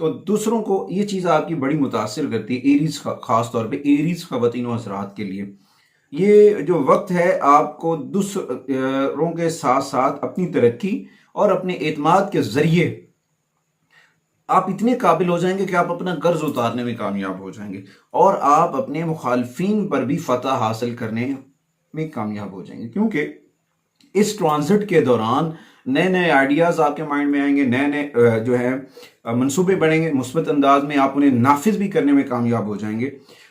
تو دوسروں کو یہ چیز آپ کی بڑی متاثر کرتی ہے، ایریز خاص طور پہ ایریز خواتین و حضرات کے لیے یہ جو وقت ہے آپ کو دوسروں کے ساتھ ساتھ اپنی ترقی اور اپنے اعتماد کے ذریعے آپ اتنے قابل ہو جائیں گے کہ آپ اپنا قرض اتارنے میں کامیاب ہو جائیں گے اور آپ اپنے مخالفین پر بھی فتح حاصل کرنے میں کامیاب ہو جائیں گے، کیونکہ اس ٹرانزٹ کے دوران نئے نئے آئیڈیاز آپ کے مائنڈ میں آئیں گے، نئے نئے جو ہے منصوبے بڑھیں گے، مثبت انداز میں آپ انہیں نافذ بھی کرنے میں کامیاب ہو جائیں گے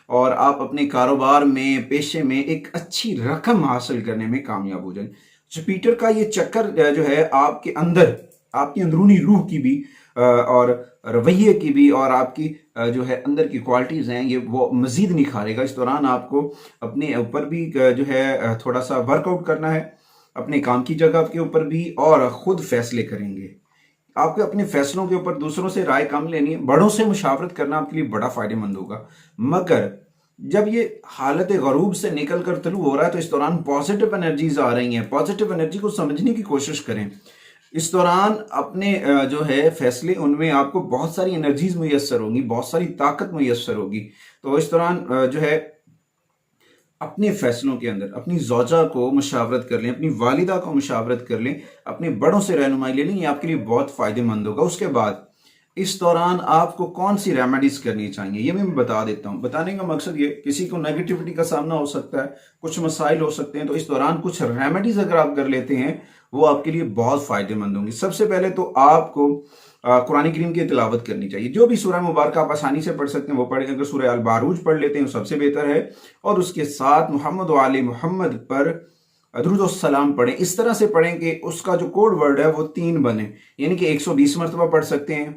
اور آپ اپنے کاروبار میں پیشے میں ایک اچھی رقم حاصل کرنے میں کامیاب ہو جائیں گے۔ جوپیٹر کا یہ چکر جو ہے آپ کے اندر آپ کی اندرونی روح کی بھی اور رویے کی بھی اور آپ کی جو ہے اندر کی کوالٹیز ہیں یہ وہ مزید نکھارے گا۔ اس دوران آپ کو اپنے اوپر بھی جو ہے تھوڑا سا ورک آؤٹ کرنا ہے، اپنے کام کی جگہ کے اوپر بھی، اور خود فیصلے کریں گے۔ آپ کو اپنے فیصلوں کے اوپر دوسروں سے رائے کم لینی ہے، بڑوں سے مشاورت کرنا آپ کے لیے بڑا فائدہ مند ہوگا، مگر جب یہ حالت غروب سے نکل کر طلوع ہو رہا ہے تو اس دوران پازیٹیو انرجیز آ رہی ہیں، پازیٹیو انرجی کو سمجھنے کی کوشش کریں۔ اس دوران اپنے جو ہے فیصلے ان میں آپ کو بہت ساری انرجیز میسر ہوگی، بہت ساری طاقت میسر ہوگی، تو اس دوران جو ہے اپنے فیصلوں کے اندر اپنی زوجہ کو مشاورت کر لیں، اپنی والدہ کو مشاورت کر لیں، اپنے بڑوں سے رہنمائی لے لیں، یہ آپ کے لیے بہت فائدہ مند ہوگا۔ اس کے بعد اس دوران آپ کو کون سی ریمیڈیز کرنی چاہیے یہ میں بتا دیتا ہوں۔ بتانے کا مقصد یہ کسی کو نیگیٹیوٹی کا سامنا ہو سکتا ہے، کچھ مسائل ہو سکتے ہیں، تو اس دوران کچھ ریمیڈیز اگر آپ کر لیتے ہیں وہ آپ کے لیے بہت فائدہ مند ہوں گی۔ سب سے پہلے تو آپ کو قرآن کریم کی تلاوت کرنی چاہیے، جو بھی سورہ مبارکہ آپ آسانی سے پڑھ سکتے ہیں وہ پڑھیں، اگر سورہ الباروج پڑھ لیتے ہیں وہ سب سے بہتر ہے، اور اس کے ساتھ محمد و آل محمد پر درود و السلام پڑھیں۔ اس طرح سے پڑھیں کہ اس کا جو کوڈ ورڈ ہے وہ 3 بنے، یعنی کہ 120 مرتبہ پڑھ سکتے ہیں،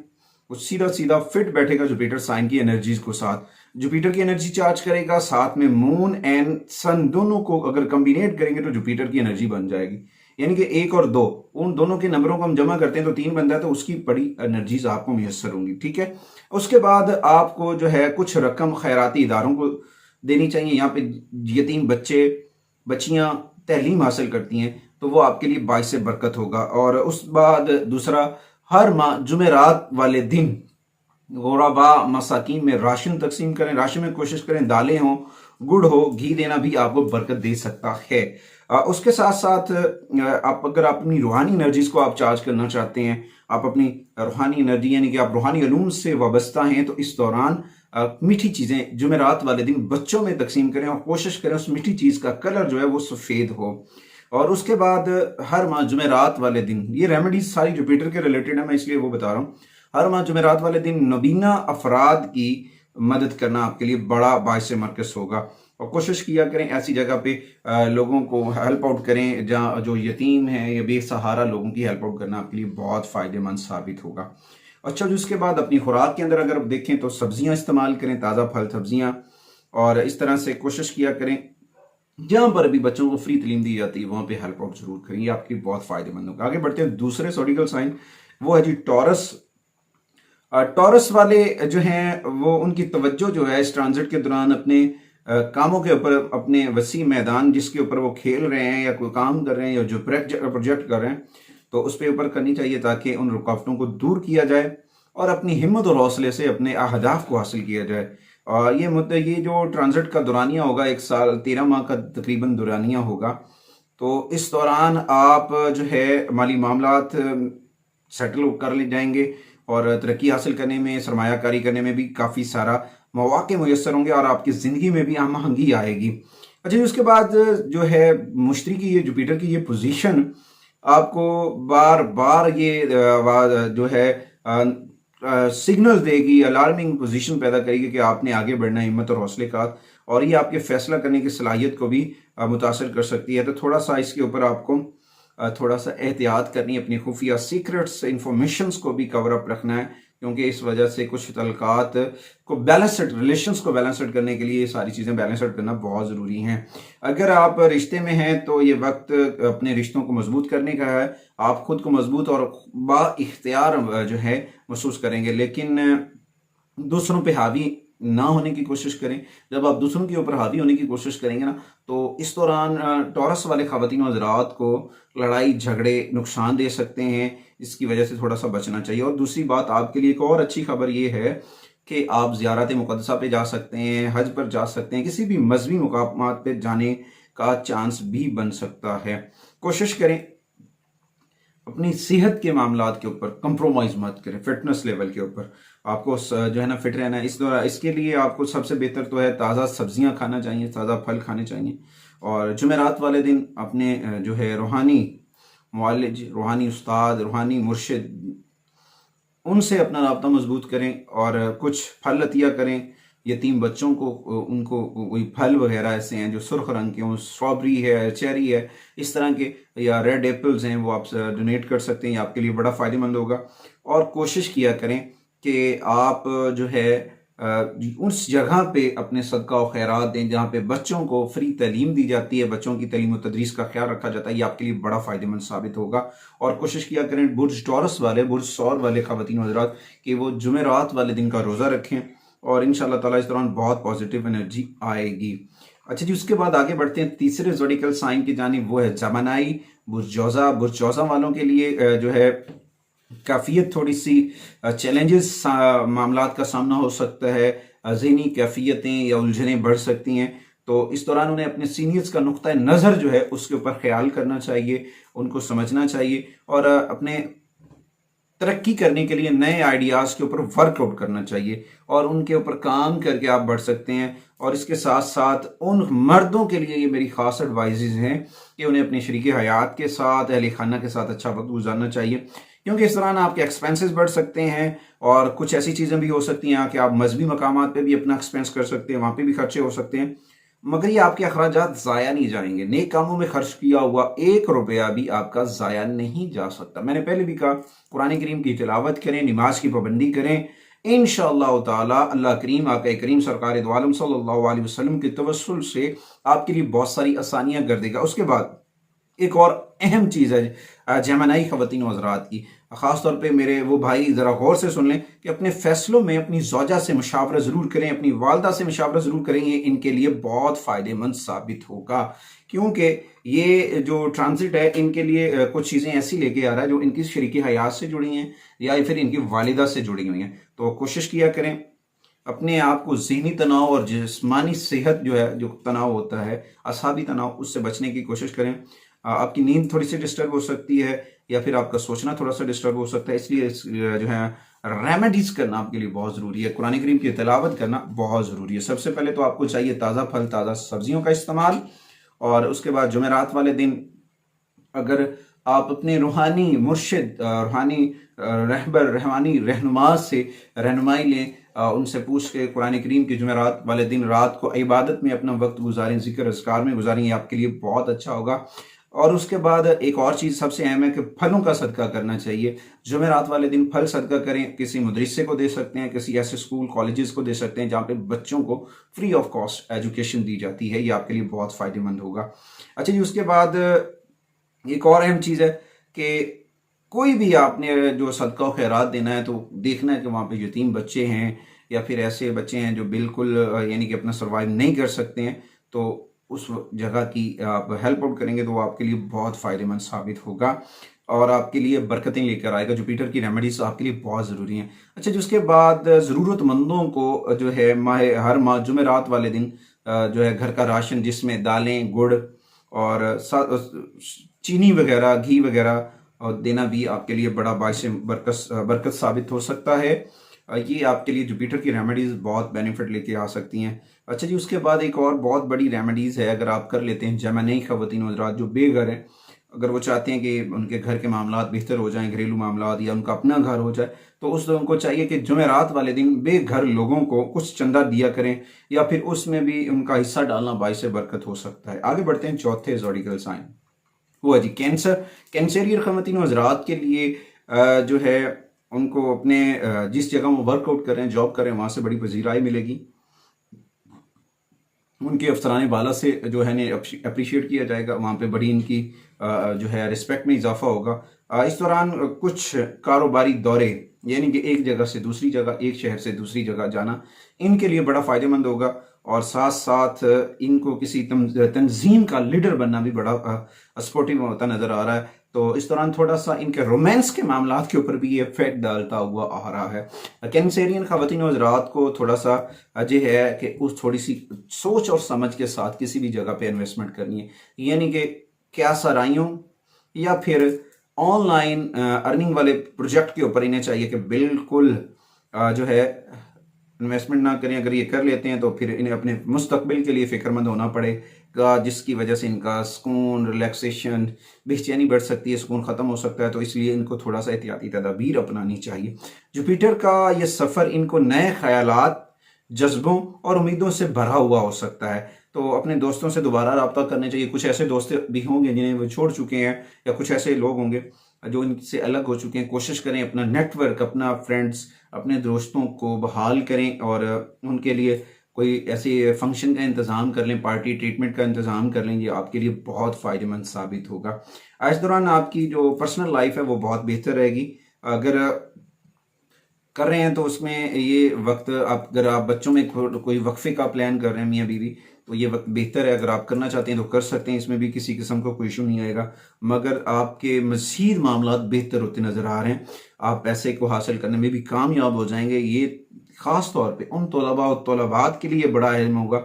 وہ سیدھا سیدھا فٹ بیٹھے گا جوپیٹر سائن کی انرجیز کو ساتھ، جوپیٹر کی انرجی چارج کرے گا، ساتھ میں مون اینڈ سن دونوں کو اگر کمبینیٹ کریں گے تو جوپیٹر کی انرجی بن جائے گی، یعنی کہ 1 اور 2 ان دونوں کے نمبروں کو ہم جمع کرتے ہیں تو 3 بنتا ہے، تو اس کی بڑی انرجیز آپ کو میسر ہوں گی، ٹھیک ہے۔ اس کے بعد آپ کو جو ہے کچھ رقم خیراتی اداروں کو دینی چاہیے، یہاں پہ یتیم بچے بچیاں تعلیم حاصل کرتی ہیں تو وہ آپ کے لیے باعث برکت ہوگا۔ اور اس بعد دوسرا، ہر ماہ جمعرات والے دن غربا مساکین میں راشن تقسیم کریں، راشن میں کوشش کریں دالیں ہوں، گڑ ہو، گھی دینا بھی آپ کو برکت دے سکتا ہے۔ اس کے ساتھ ساتھ آپ اگر اپنی روحانی انرجیز کو آپ چارج کرنا چاہتے ہیں، آپ اپنی روحانی انرجی یعنی کہ آپ روحانی علوم سے وابستہ ہیں، تو اس دوران میٹھی چیزیں جمعرات والے دن بچوں میں تقسیم کریں اور کوشش کریں اس میٹھی چیز کا کلر جو ہے وہ سفید ہو۔ اور اس کے بعد ہر ماہ جمعرات والے دن، یہ ریمیڈیز ساری جوپیٹر کے ریلیٹڈ ہیں، میں اس لیے وہ بتا رہا ہوں، ہر ماہ جمعرات والے دن نبینہ افراد کی مدد کرنا آپ کے لیے بڑا باعث مرکز ہوگا، اور کوشش کیا کریں ایسی جگہ پہ لوگوں کو ہیلپ آؤٹ کریں جہاں جو یتیم ہیں یا بے سہارا لوگوں کی ہیلپ آؤٹ کرنا آپ کے لیے بہت فائدہ مند ثابت ہوگا۔ اچھا جو اس کے بعد اپنی خوراک کے اندر اگر دیکھیں تو سبزیاں استعمال کریں، تازہ پھل سبزیاں، اور اس طرح سے کوشش کیا کریں جہاں پر بھی بچوں کو فری تعلیم دی جاتی ہے وہاں پہ ہیلپ آؤٹ ضرور کریں، یہ آپ کی بہت فائدہ مند ہوگا۔ آگے بڑھتے ہیں، دوسرے زوڈیکل سائن وہ ہے جی ٹورس۔ ٹورس والے جو ہیں وہ ان کی توجہ جو ہے اس ٹرانزٹ کے دوران اپنے کاموں کے اوپر، اپنے وسیع میدان جس کے اوپر وہ کھیل رہے ہیں یا کوئی کام کر رہے ہیں یا جو پروجیکٹ کر رہے ہیں تو اس پہ اوپر کرنی چاہیے تاکہ ان رکاوٹوں کو دور کیا جائے اور اپنی ہمت اور حوصلے سے اپنے اہداف کو حاصل کیا جائے۔ اور یہ جو ٹرانزٹ کا دورانیہ ہوگا 1 سال 13 ماہ کا تقریباً دورانیہ ہوگا، تو اس دوران آپ جو ہے مالی معاملات سیٹل کر لے جائیں گے اور ترقی حاصل کرنے میں، سرمایہ کاری کرنے میں بھی کافی سارا مواقع میسر ہوں گے اور آپ کی زندگی میں بھی ہم آہنگی آئے گی۔ اچھا اس کے بعد جو ہے مشتری کی یہ جوپیٹر کی یہ پوزیشن آپ کو بار بار یہ جو ہے سگنل دے گی، الارمنگ پوزیشن پیدا کرے گی کہ آپ نے آگے بڑھنا ہے، ہمت اور حوصلے کا، اور یہ آپ کے فیصلہ کرنے کی صلاحیت کو بھی متاثر کر سکتی ہے۔ تو تھوڑا سا اس کے اوپر آپ کو تھوڑا سا احتیاط کرنی ہے، اپنی خفیہ سیکرٹس انفارمیشنز کو بھی کور اپ رکھنا ہے، کیونکہ اس وجہ سے کچھ تعلقات کو بیلنسڈ، ریلیشنز کو بیلنسڈ کرنے کے لیے یہ ساری چیزیں بیلنسڈ کرنا بہت ضروری ہیں۔ اگر آپ رشتے میں ہیں تو یہ وقت اپنے رشتوں کو مضبوط کرنے کا ہے، آپ خود کو مضبوط اور با اختیار جو ہے محسوس کریں گے، لیکن دوسروں پہ حاوی نہ ہونے کی کوشش کریں۔ جب آپ دوسروں کے اوپر حاوی ہونے کی کوشش کریں گے نا تو اس دوران ٹورس والے خواتین و حضرات کو لڑائی جھگڑے نقصان دے سکتے ہیں، اس کی وجہ سے تھوڑا سا بچنا چاہیے. اور دوسری بات آپ کے لیے ایک اور اچھی خبر یہ ہے کہ آپ زیارت مقدسہ پہ جا سکتے ہیں, حج پر جا سکتے ہیں, کسی بھی مذہبی مقامات پہ جانے کا چانس بھی بن سکتا ہے. کوشش کریں اپنی صحت کے معاملات کے اوپر کمپرومائز مت کریں, فٹنس لیول کے اوپر آپ کو جو ہے نا فٹ رہنا ہے. اس کے لیے آپ کو سب سے بہتر تو ہے تازہ سبزیاں کھانا چاہیے, تازہ پھل کھانے چاہیے. اور جمعرات والے دن اپنے جو ہے روحانی معالج, روحانی استاد, روحانی مرشد, ان سے اپنا رابطہ مضبوط کریں اور کچھ پھل عطیہ کریں یتیم بچوں کو. ان کو کوئی پھل وغیرہ ایسے ہیں جو سرخ رنگ کے ہوں, اسٹرابری ہے, چیری ہے, اس طرح کے, یا ریڈ ایپلز ہیں, وہ آپ ڈونیٹ کر سکتے ہیں. یہ آپ کے لیے بڑا فائدہ مند ہوگا. اور کوشش کیا کریں کہ آپ جو ہے اس جگہ پہ اپنے صدقہ و خیرات دیں جہاں پہ بچوں کو فری تعلیم دی جاتی ہے, بچوں کی تعلیم و تدریس کا خیال رکھا جاتا ہے. یہ آپ کے لیے بڑا فائدہ مند ثابت ہوگا. اور کوشش کیا کریں برج ٹورس والے, برج سور والے خواتین و حضرات کہ وہ جمعرات والے دن کا روزہ رکھیں, اور انشاءاللہ تعالیٰ اس دوران بہت پازیٹیو انرجی آئے گی. اچھا جی, اس کے بعد آگے بڑھتے ہیں تیسرے زوڈیکل سائن کی جانب, وہ ہے جمنائی, برج جوزا. برج جوزا والوں کے لیے جو ہے کیفیت تھوڑی سی چیلنجز معاملات کا سامنا ہو سکتا ہے, ذہنی کیفیتیں یا الجھنیں بڑھ سکتی ہیں. تو اس دوران انہیں اپنے سینئرز کا نقطہ نظر جو ہے اس کے اوپر خیال کرنا چاہیے, ان کو سمجھنا چاہیے, اور اپنے ترقی کرنے کے لیے نئے آئیڈیاز کے اوپر ورک آؤٹ کرنا چاہیے, اور ان کے اوپر کام کر کے آپ بڑھ سکتے ہیں. اور اس کے ساتھ ساتھ ان مردوں کے لیے یہ میری خاص ایڈوائزز ہیں کہ انہیں اپنے شریک حیات کے ساتھ, اہل خانہ کے ساتھ اچھا وقت گزارنا چاہیے, کیونکہ اس دوران آپ کے ایکسپینسز بڑھ سکتے ہیں, اور کچھ ایسی چیزیں بھی ہو سکتی ہیں کہ آپ مذہبی مقامات پہ بھی اپنا ایکسپینس کر سکتے ہیں, وہاں پہ بھی خرچے ہو سکتے ہیں, مگر یہ آپ کے اخراجات ضائع نہیں جائیں گے. نیک کاموں میں خرچ کیا ہوا 1 روپیہ بھی آپ کا ضائع نہیں جا سکتا. میں نے پہلے بھی کہا قرآن کریم کی تلاوت کریں, نماز کی پابندی کریں, انشاءاللہ تعالی اللہ کریم, آقا کریم سرکار دو عالم صلی اللہ علیہ وسلم کے توسل سے آپ کے لیے بہت ساری آسانیاں کر دے گا. اس کے بعد ایک اور اہم چیز ہے جیمنائی خواتین و حضرات کی, خاص طور پہ میرے وہ بھائی ذرا غور سے سن لیں کہ اپنے فیصلوں میں اپنی زوجہ سے مشاورہ ضرور کریں, اپنی والدہ سے مشاورہ ضرور کریں. یہ ان کے لیے بہت فائدہ مند ثابت ہوگا, کیونکہ یہ جو ٹرانزٹ ہے ان کے لیے کچھ چیزیں ایسی لے کے آ رہا ہے جو ان کی شریک حیات سے جڑی ہیں یا پھر ان کی والدہ سے جڑی ہوئی ہیں. تو کوشش کیا کریں اپنے آپ کو ذہنی تناؤ اور جسمانی صحت جو ہے, جو تناؤ ہوتا ہے, اعصابی تناؤ, اس سے بچنے کی کوشش کریں. آپ کی نیند تھوڑی سی ڈسٹرب ہو سکتی ہے, یا پھر آپ کا سوچنا تھوڑا سا ڈسٹرب ہو سکتا ہے, اس لیے جو ہے ریمیڈیز کرنا آپ کے لیے بہت ضروری ہے. قرآن کریم کی تلاوت کرنا بہت ضروری ہے. سب سے پہلے تو آپ کو چاہیے تازہ پھل, تازہ سبزیوں کا استعمال, اور اس کے بعد جمعرات والے دن اگر آپ اپنے روحانی مرشد, روحانی رہبر, روحانی رہنما سے رہنمائی لیں, ان سے پوچھ کے قرآن کریم کی جمعرات والے دن رات کو عبادت میں اپنا وقت گزاریں, ذکر اذکار میں گزاریں, یہ آپ کے لیے بہت اچھا ہوگا. اور اس کے بعد ایک اور چیز سب سے اہم ہے کہ پھلوں کا صدقہ کرنا چاہیے. جمعرات والے دن پھل صدقہ کریں, کسی مدرسے کو دے سکتے ہیں, کسی ایسے اسکول کالجز کو دے سکتے ہیں جہاں پہ بچوں کو فری آف کاسٹ ایجوکیشن دی جاتی ہے. یہ آپ کے لیے بہت فائدہ مند ہوگا. اچھا جی, اس کے بعد ایک اور اہم چیز ہے کہ کوئی بھی آپ نے جو صدقہ و خیرات دینا ہے تو دیکھنا ہے کہ وہاں پہ یتیم بچے ہیں یا پھر ایسے بچے ہیں جو بالکل یعنی کہ اپنا سروائیو نہیں کر سکتے ہیں, تو اس جگہ کی آپ ہیلپ آؤٹ کریں گے تو وہ آپ کے لیے بہت فائدہ مند ثابت ہوگا اور آپ کے لیے برکتیں لے کر آئے گا. جوپیٹر کی ریمیڈیز آپ کے لیے بہت ضروری ہیں. اچھا جی, اس کے بعد ضرورت مندوں کو جو ہے ہر ماہ جمعرات والے دن جو ہے گھر کا راشن, جس میں دالیں, گڑ اور چینی وغیرہ, گھی وغیرہ دینا بھی آپ کے لیے بڑا باعث برکت ثابت ہو سکتا ہے. یہ آپ کے لیے جوپیٹر کی ریمیڈیز بہت بینیفٹ لے کے آ سکتی ہیں. اچھا جی, اس کے بعد ایک اور بہت بڑی ریمیڈیز ہے, اگر آپ کر لیتے ہیں جیمنائی خواتین و حضرات جو بے گھر ہیں, اگر وہ چاہتے ہیں کہ ان کے گھر کے معاملات بہتر ہو جائیں, گھریلو معاملات, یا ان کا اپنا گھر ہو جائے, تو اس لوگوں کو چاہیے کہ جمعرات والے دن بے گھر لوگوں کو کچھ چندہ دیا کریں, یا پھر اس میں بھی ان کا حصہ ڈالنا باعث برکت ہو سکتا ہے. آگے بڑھتے ہیں چوتھے زوڈیکل سائن, وہ ہے جی کینسر. کینسریئر خواتین و حضرات کے لیے جو ہے ان کو اپنے جس جگہ وہ ورک آؤٹ کریں, جاب کریں, وہاں سے بڑی پذیرائی ملے گی. ان کے افسران بالا سے جو ہے اپریشیٹ کیا جائے گا, وہاں پہ بڑی ان کی جو ہے رسپیکٹ میں اضافہ ہوگا. اس دوران کچھ کاروباری دورے, یعنی کہ ایک جگہ سے دوسری جگہ, ایک شہر سے دوسری جگہ جانا ان کے لیے بڑا فائدہ مند ہوگا. اور ساتھ ساتھ ان کو کسی تنظیم کا لیڈر بننا بھی بڑا سپورٹیو ہوتا نظر آ رہا ہے. تو اس دوران تھوڑا سا ان کے رومانس کے معاملات کے اوپر بھی یہ افیکٹ ڈالتا ہوا آ رہا ہے۔ کینسیرین خواتین و حضرات کو تھوڑا سا جو ہے کہ اس تھوڑی سی سوچ اور سمجھ کے ساتھ کسی بھی جگہ پہ انویسٹمنٹ کرنی ہے، یعنی کہ کیا سرائیوں یا پھر آن لائن ارننگ والے پروجیکٹ کے اوپر انہیں چاہیے کہ بالکل جو ہے انویسٹمنٹ نہ کریں۔ اگر یہ کر لیتے ہیں تو پھر انہیں اپنے مستقبل کے لیے فکر مند ہونا پڑے گا، جس کی وجہ سے ان کا سکون، ریلیکسیشن، بے چینی بڑھ سکتی ہے، سکون ختم ہو سکتا ہے۔ تو اس لیے ان کو تھوڑا سا احتیاطی تدابیر اپنانی چاہیے۔ جوپیٹر کا یہ سفر ان کو نئے خیالات، جذبوں اور امیدوں سے بھرا ہوا ہو سکتا ہے، تو اپنے دوستوں سے دوبارہ رابطہ کرنے چاہیے۔ کچھ ایسے دوست بھی ہوں گے جنہیں وہ چھوڑ چکے ہیں، یا کچھ ایسے لوگ ہوں گے جو ان سے الگ ہو چکے ہیں۔ کوشش کریں اپنا نیٹ ورک، اپنا فرینڈز، اپنے دوستوں کو بحال کریں اور ان کے لیے کوئی ایسی فنکشن کا انتظام کر لیں، پارٹی ٹریٹمنٹ کا انتظام کر لیں، یہ آپ کے لیے بہت فائدہ مند ثابت ہوگا۔ اس دوران آپ کی جو پرسنل لائف ہے وہ بہت بہتر رہے گی۔ اگر کر رہے ہیں تو اس میں یہ وقت، اگر آپ بچوں میں کوئی وقفے کا پلان کر رہے ہیں میاں بیوی، تو یہ وقت بہتر ہے۔ اگر آپ کرنا چاہتے ہیں تو کر سکتے ہیں، اس میں بھی کسی قسم کا کوئی ایشو نہیں آئے گا، مگر آپ کے مزید معاملات بہتر ہوتے نظر آ رہے ہیں۔ آپ پیسے کو حاصل کرنے میں بھی کامیاب ہو جائیں گے۔ یہ خاص طور پہ ان طلباء و طالبات کے لیے بڑا علم ہوگا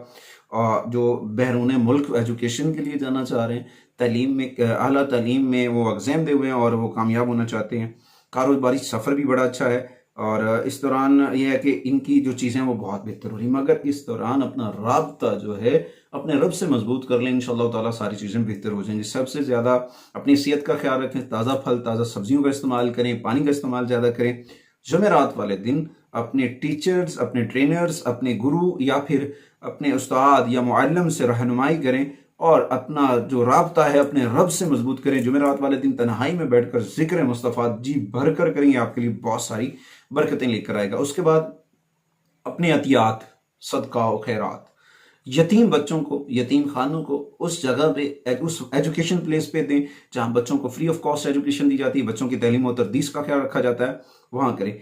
جو بیرون ملک ایجوکیشن کے لیے جانا چاہ رہے ہیں، تعلیم میں، اعلیٰ تعلیم میں وہ ایگزام دے ہوئے ہیں اور وہ کامیاب ہونا چاہتے ہیں۔ کاروباری سفر بھی بڑا اچھا ہے، اور اس دوران یہ ہے کہ ان کی جو چیزیں وہ بہت بہتر ہو رہی ہیں، مگر اس دوران اپنا رابطہ جو ہے اپنے رب سے مضبوط کر لیں، انشاءاللہ تعالیٰ ساری چیزیں بہتر ہو جائیں گی۔ سب سے زیادہ اپنی صحت کا خیال رکھیں، تازہ پھل، تازہ سبزیوں کا استعمال کریں، پانی کا استعمال زیادہ کریں۔ جمعرات والے دن اپنے ٹیچرز، اپنے ٹرینرز، اپنے گرو یا پھر اپنے استاد یا معلم سے رہنمائی کریں، اور اپنا جو رابطہ ہے اپنے رب سے مضبوط کریں۔ جمعرات والے دن تنہائی میں بیٹھ کر ذکر مصطفیٰ جی بھر کر کریں، آپ کے لیے بہت ساری برکتیں لے کر آئے گا۔ اس کے بعد اپنے عطیات، صدقہ و خیرات یتیم بچوں کو، یتیم خانوں کو اس جگہ پہ، اس ایجوکیشن پلیس پہ دیں جہاں بچوں کو فری آف کاسٹ ایجوکیشن دی جاتی ہے، بچوں کی تعلیم و تردیس کا خیال رکھا جاتا ہے، وہاں کریں۔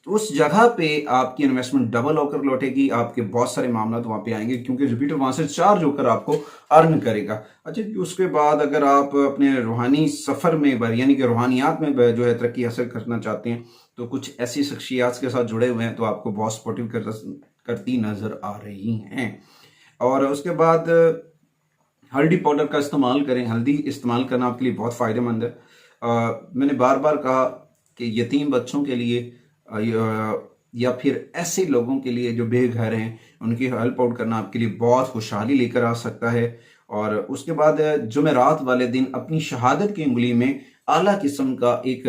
اس جگہ پہ آپ کی انویسٹمنٹ ڈبل ہو کر لوٹے گی، آپ کے بہت سارے معاملات وہاں پہ آئیں گے، کیونکہ جوپیٹر وہاں سے چارج ہو کر آپ کو ارن کرے گا۔ اچھا، اس کے بعد اگر آپ اپنے روحانی سفر میں، یعنی کہ روحانیات میں جو ہے ترقی حاصل کرنا چاہتے ہیں، تو کچھ ایسی شخصیات کے ساتھ جڑے ہوئے ہیں تو آپ کو بہت سپورٹیو کرتی نظر آ رہی ہیں۔ اور اس کے بعد ہلدی پاؤڈر کا استعمال کریں۔ ہلدی استعمال کرنا آپ کے لیے بہت فائدہ مند ہے۔ میں نے بار بار کہا کہ یتیم بچوں کے لیے یا پھر ایسے لوگوں کے لیے جو بے گھر ہیں، ان کی ہیلپ آؤٹ کرنا آپ کے لیے بہت خوشحالی لے کر آ سکتا ہے۔ اور اس کے بعد جمعرات والے دن اپنی شہادت کی انگلی میں اعلیٰ قسم کا ایک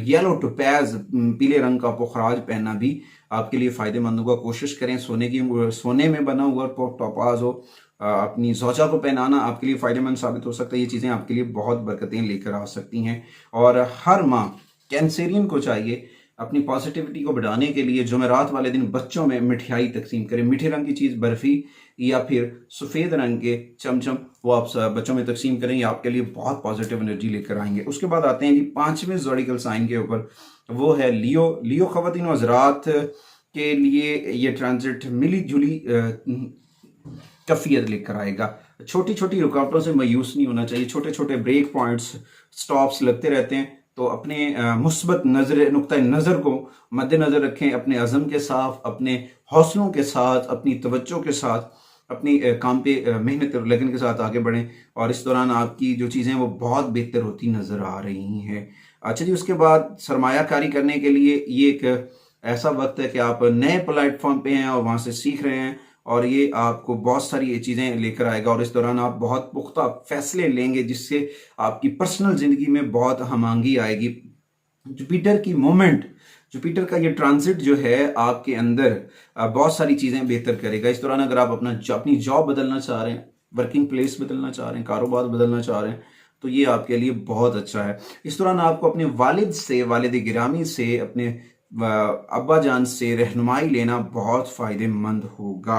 یلو ٹوپیز، پیلے رنگ کا پوخراج پہننا بھی آپ کے لیے فائدہ مند ہوگا۔ کوشش کریں سونے میں بنا ہوا ٹوپاز ہو، اپنی زوجہ کو پہنانا آپ کے لیے فائدہ مند ثابت ہو سکتا ہے۔ یہ چیزیں آپ کے لیے بہت برکتیں لے کر آ سکتی ہیں۔ اور ہر ماہ کینسیرین کو چاہیے اپنی پازیٹیوٹی کو بڑھانے کے لیے جمعرات والے دن بچوں میں مٹھائی تقسیم کریں۔ میٹھے رنگ کی چیز، برفی یا پھر سفید رنگ کے چمچم، وہ آپ بچوں میں تقسیم کریں، یہ آپ کے لیے بہت پازیٹیو انرجی لے کر آئیں گے۔ اس کے بعد آتے ہیں جی 5ویں زوڈیکل سائن کے اوپر، وہ ہے لیو۔ لیو خواتین و حضرات کے لیے یہ ٹرانزٹ ملی جلی کیفیت لے کر آئے گا۔ چھوٹی چھوٹی رکاوٹوں سے مایوس نہیں ہونا چاہیے۔ چھوٹے چھوٹے بریک پوائنٹس، سٹاپس لگتے رہتے ہیں، تو اپنے مثبت نقطہ نظر کو مد نظر رکھیں، اپنے عزم کے ساتھ، اپنے حوصلوں کے ساتھ، اپنی توجہ کے ساتھ، اپنی کام پہ محنت اور لگن کے ساتھ آگے بڑھیں، اور اس دوران آپ کی جو چیزیں وہ بہت بہتر ہوتی نظر آ رہی ہیں۔ اچھا جی، اس کے بعد سرمایہ کاری کرنے کے لیے یہ ایک ایسا وقت ہے کہ آپ نئے پلیٹ فارم پہ ہیں اور وہاں سے سیکھ رہے ہیں، اور یہ آپ کو بہت ساری چیزیں لے کر آئے گا، اور اس دوران آپ بہت پختہ فیصلے لیں گے جس سے آپ کی پرسنل زندگی میں بہت ہم آہنگی آئے گی۔ جوپیٹر کی مومنٹ، جوپیٹر کا یہ ٹرانزٹ جو ہے آپ کے اندر بہت ساری چیزیں بہتر کرے گا۔ اس دوران اگر آپ اپنی جاب بدلنا چاہ رہے ہیں، ورکنگ پلیس بدلنا چاہ رہے ہیں، کاروبار بدلنا چاہ رہے ہیں، تو یہ آپ کے لیے بہت اچھا ہے۔ اس دوران آپ کو اپنے والد سے، والد گرامی سے، اپنے ابا جان سے رہنمائی لینا بہت فائدہ مند ہوگا۔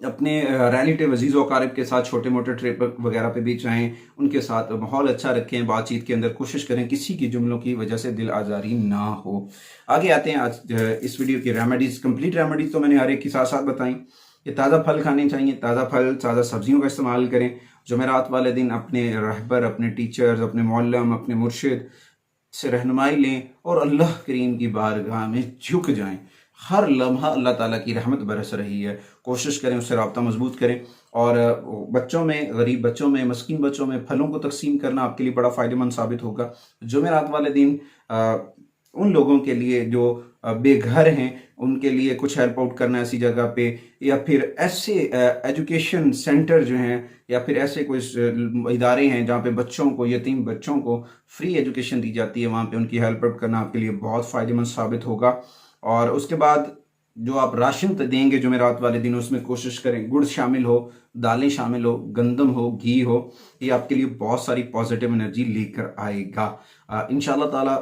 اپنے ریلیٹیو عزیز و اقارب کے ساتھ چھوٹے موٹے ٹرپ وغیرہ پہ بھی جائیں، ان کے ساتھ ماحول اچھا رکھیں، بات چیت کے اندر کوشش کریں کسی کی جملوں کی وجہ سے دل آزاری نہ ہو۔ آگے آتے ہیں آج اس ویڈیو کی ریمیڈیز۔ کمپلیٹ ریمیڈیز تو میں نے ہر ایک کی ساتھ ساتھ بتائیں کہ تازہ پھل کھانے چاہیے، تازہ پھل تازہ سبزیوں کا استعمال کریں۔ جمعرات والے دن اپنے رہبر، اپنے ٹیچرز، اپنے معلم، اپنے مرشد سے رہنمائی لیں اور اللہ کریم کی بارگاہ میں جھک جائیں۔ ہر لمحہ اللہ تعالیٰ کی رحمت برس رہی ہے، کوشش کریں اس سے رابطہ مضبوط کریں، اور بچوں میں، غریب بچوں میں، مسکین بچوں میں پھلوں کو تقسیم کرنا آپ کے لیے بڑا فائدہ مند ثابت ہوگا۔ جمعرات والے دن ان لوگوں کے لیے جو بے گھر ہیں، ان کے لیے کچھ ہیلپ آؤٹ کرنا ایسی جگہ پہ، یا پھر ایسے ایجوکیشن سینٹر جو ہیں، یا پھر ایسے کوئی ادارے ہیں جہاں پہ بچوں کو، یتیم بچوں کو فری ایجوکیشن دی جاتی ہے، وہاں پہ ان کی ہیلپ آؤٹ کرنا آپ کے لیے بہت فائدہ مند ثابت ہوگا۔ اور اس کے بعد جو آپ راشن دیں گے جمعرات والے دن، اس میں کوشش کریں گڑ شامل ہو، دالیں شامل ہو، گندم ہو، گھی ہو، یہ آپ کے لیے بہت ساری پازیٹیو انرجی لے کر آئے گا۔ انشاءاللہ تعالی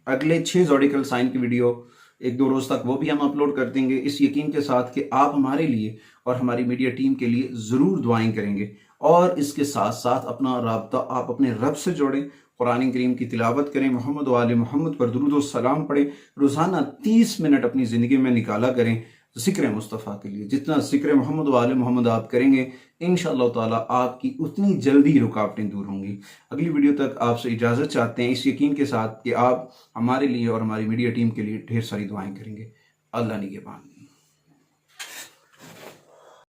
اگلے 6 زوڈیکل سائن کی ویڈیو 1-2 روز تک وہ بھی ہم اپلوڈ کر دیں گے، اس یقین کے ساتھ کہ آپ ہمارے لیے اور ہماری میڈیا ٹیم کے لیے ضرور دعائیں کریں گے، اور اس کے ساتھ ساتھ اپنا رابطہ آپ اپنے رب سے جوڑیں، قرآن کریم کی تلاوت کریں، محمد و آل محمد پر درود و سلام پڑھیں، روزانہ 30 منٹ اپنی زندگی میں نکالا کریں ذکر مصطفیٰ کے لیے۔ جتنا ذکر محمد و آل محمد آپ کریں گے، انشاءاللہ تعالیٰ آپ کی اتنی جلدی رکاوٹیں دور ہوں گی۔ اگلی ویڈیو تک آپ سے اجازت چاہتے ہیں، اس یقین کے ساتھ کہ آپ ہمارے لیے اور ہماری میڈیا ٹیم کے لیے ڈھیر ساری دعائیں کریں گے۔ اللہ نگہبان۔